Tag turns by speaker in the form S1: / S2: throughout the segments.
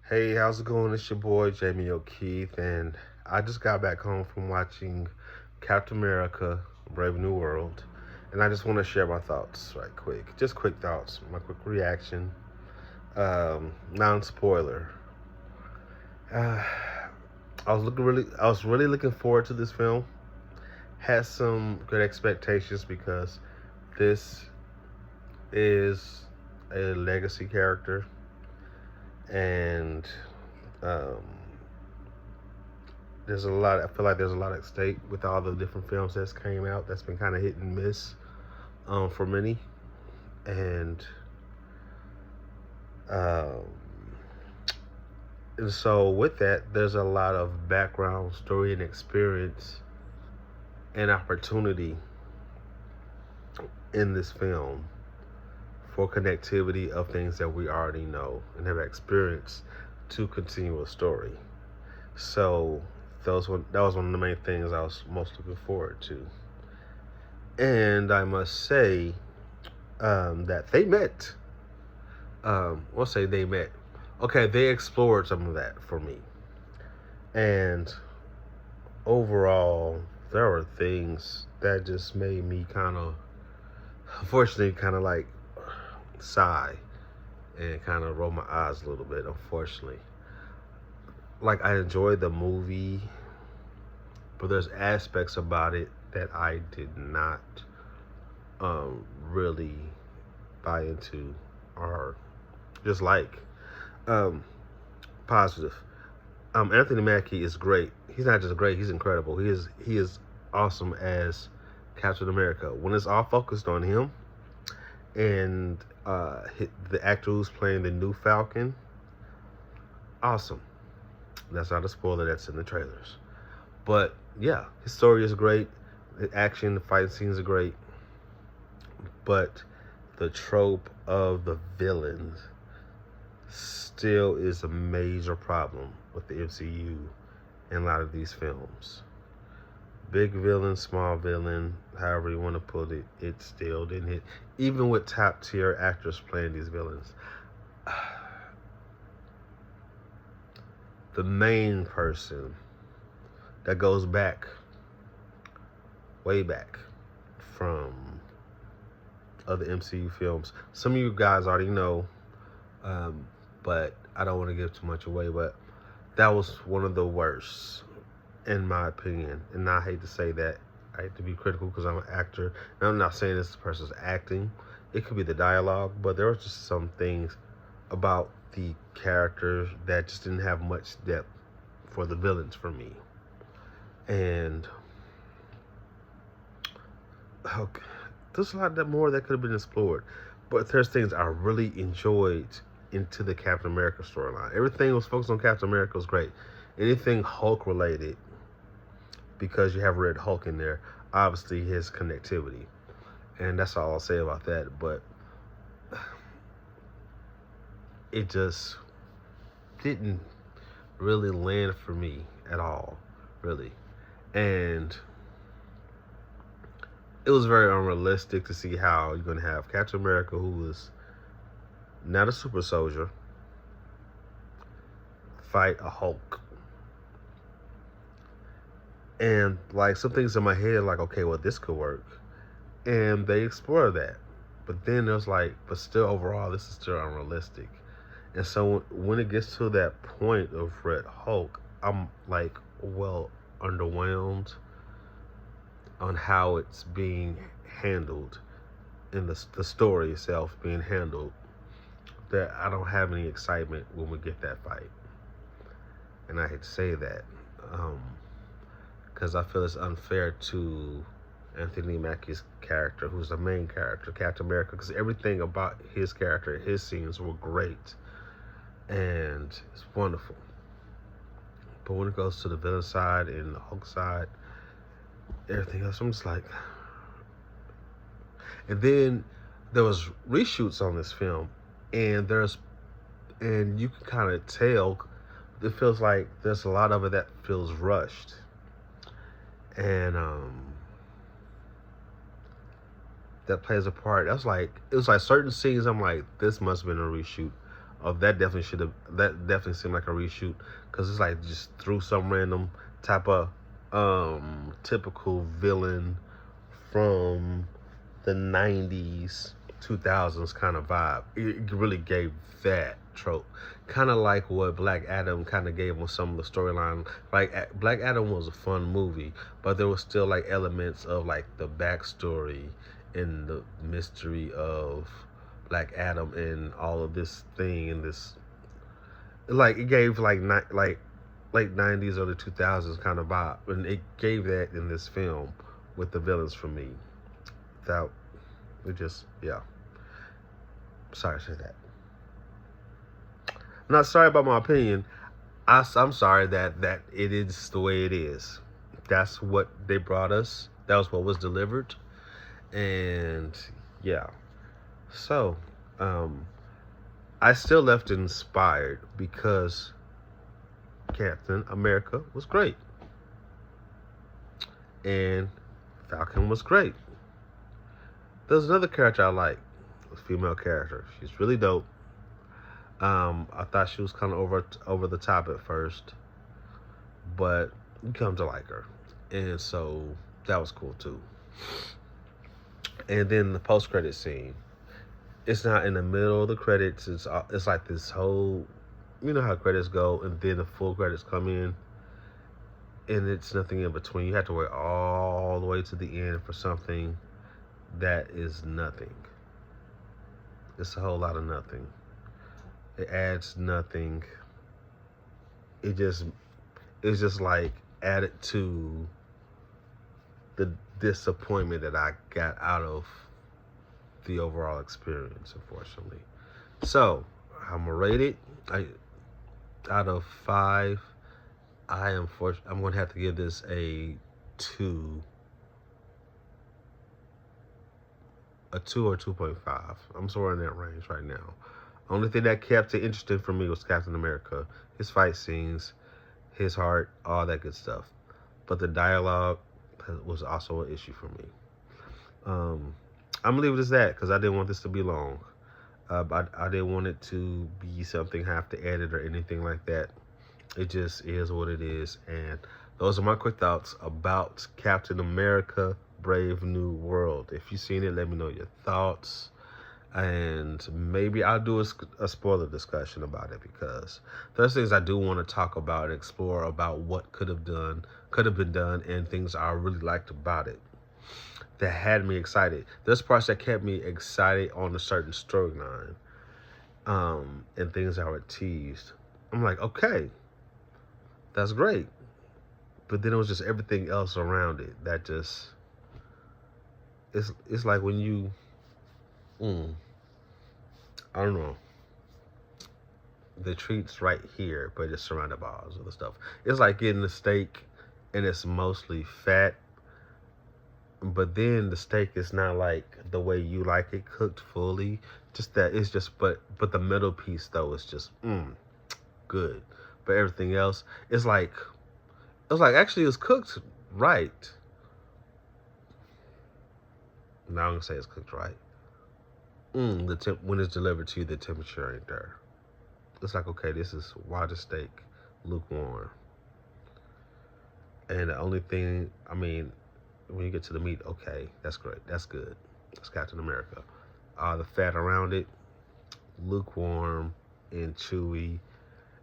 S1: Hey, how's it going? It's your boy Jamie O'Keefe, and I just got back home from watching Captain America: Brave New World, and I just want to share my thoughts right quick. Just quick thoughts, my quick reaction. Non-spoiler. Uh, I was really looking forward to this film. Had some good expectations because this is a legacy character, and um, there's a lot. I feel like there's a lot at stake with all the different films that's came out. That's been kind of hit and miss for many, and um, and so with that, there's a lot of background story and experience and opportunity in this film for connectivity of things that we already know and have experienced to continue a story. So that was one of the main things I was most looking forward to. And I must say that they met. We'll say they met. Okay, they explored some of that for me. And overall, there were things that just made me unfortunately, kind of like sigh and kind of roll my eyes a little bit, unfortunately. Like, I enjoyed the movie, but there's aspects about it that I did not really buy into or just like. Um, Positive. Anthony Mackie is great. He's not just great; he's incredible. He is awesome as Captain America. When it's all focused on him and the actor who's playing the new Falcon, awesome. That's not a spoiler. That's in the trailers. But yeah, his story is great. The action, the fight scenes are great. But the trope of the villains still is a major problem with the MCU in a lot of these films. Big villain, small villain, however you want to put it, it still didn't hit. Even with top tier actors playing these villains. The main person that goes back, way back, from other MCU films. Some of you guys already know, um, but I don't want to give too much away. But that was one of the worst, in my opinion. And I hate to say that. I hate to be critical because I'm an actor. And I'm not saying this person's acting. It could be the dialogue, but there were just some things about the characters that just didn't have much depth for the villains for me. And okay, there's a lot that more that could have been explored. But there's things I really enjoyed into the Captain America storyline. Everything was focused on Captain America was great. Anything Hulk related, because you have Red Hulk in there, obviously his connectivity. And that's all I'll say about that. But it just didn't really land for me at all, really. And it was very unrealistic to see how you're going to have Captain America, who is not a super soldier, fight a Hulk. And like some things in my head, like, okay, well, this could work. And they explore that. But then there's like, but still overall, this is still unrealistic. And so when it gets to that point of Red Hulk, I'm like, well, underwhelmed on how it's being handled in the story itself being handled, that I don't have any excitement when we get that fight. And I hate to say that because I feel it's unfair to Anthony Mackie's character, who's the main character, Captain America, because everything about his character, his scenes were great and it's wonderful. But when it goes to the villain side and the Hulk side, everything else, I'm just like. And then there was reshoots on this film, and you can kind of tell. It feels like there's a lot of it that feels rushed, and that plays a part. It was like certain scenes. I'm like, this must have been a reshoot. Oh, that definitely should have. That definitely seemed like a reshoot because it's like just threw some random type of typical villain from the 90s, 2000s kind of vibe. It really gave that trope. Kind of like what Black Adam kind of gave on some of the storyline. Like Black Adam was a fun movie, but there was still like elements of like the backstory and the mystery of Black Adam and all of this thing and this like it gave like like late 90s early 2000s kind of vibe, and it gave that in this film with the villains for me. That it just yeah. Sorry to say that. I'm not sorry about my opinion. I'm sorry that it is the way it is. That's what they brought us. That was what was delivered, and yeah. So, um, I still left inspired because Captain America was great, and Falcon was great. There's another character I like, a female character. She's really dope. I thought she was kind of over the top at first, but you come to like her, and so that was cool too. And then the post credit scene. It's not in the middle of the credits. It's like this whole, you know how credits go, and then the full credits come in, and it's nothing in between. You have to wait all the way to the end for something that is nothing. It's a whole lot of nothing. It adds nothing. It just it's just like added to the disappointment that I got out of the overall experience, unfortunately. So I'm gonna rate it. Out of 5, I'm gonna have to give this a 2, a 2 or 2.5. I'm somewhere in that range right now. Only thing that kept it interesting for me was Captain America, his fight scenes, his heart, all that good stuff. But the dialogue was also an issue for me. I'm gonna leave it as that because I didn't want this to be long. I didn't want it to be something I have to edit or anything like that. It just is what it is. And those are my quick thoughts about Captain America Brave New World. If you've seen it, let me know your thoughts. And maybe I'll do a spoiler discussion about it because there's things I do want to talk about and explore about what could have been done, and things I really liked about it that had me excited. There's parts that kept me excited on a certain storyline, and things that were teased. I'm like, okay, that's great. But then it was just everything else around it that just it's like when you I don't know. The treat's right here, but it's surrounded by all this other stuff. It's like getting a steak and it's mostly fat, but then the steak is not like the way you like it cooked fully. Just that it's just but the middle piece though is just good. But everything else it's like actually it's cooked right. Now I'm gonna say it's cooked right. When it's delivered to you, the temperature ain't there. It's like, okay, this is why the steak lukewarm. And the only thing, I mean, when you get to the meat, okay, that's great, that's good. That's Captain America. The fat around it, lukewarm and chewy.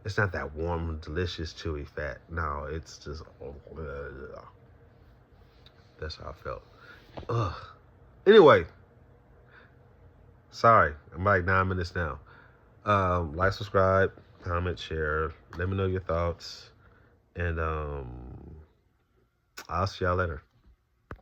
S1: It's not that warm, delicious, chewy fat. No, it's just, that's how I felt. Ugh. Anyway, sorry, I'm like 9 minutes now. Like, subscribe, comment, share. Let me know your thoughts. And I'll see y'all later.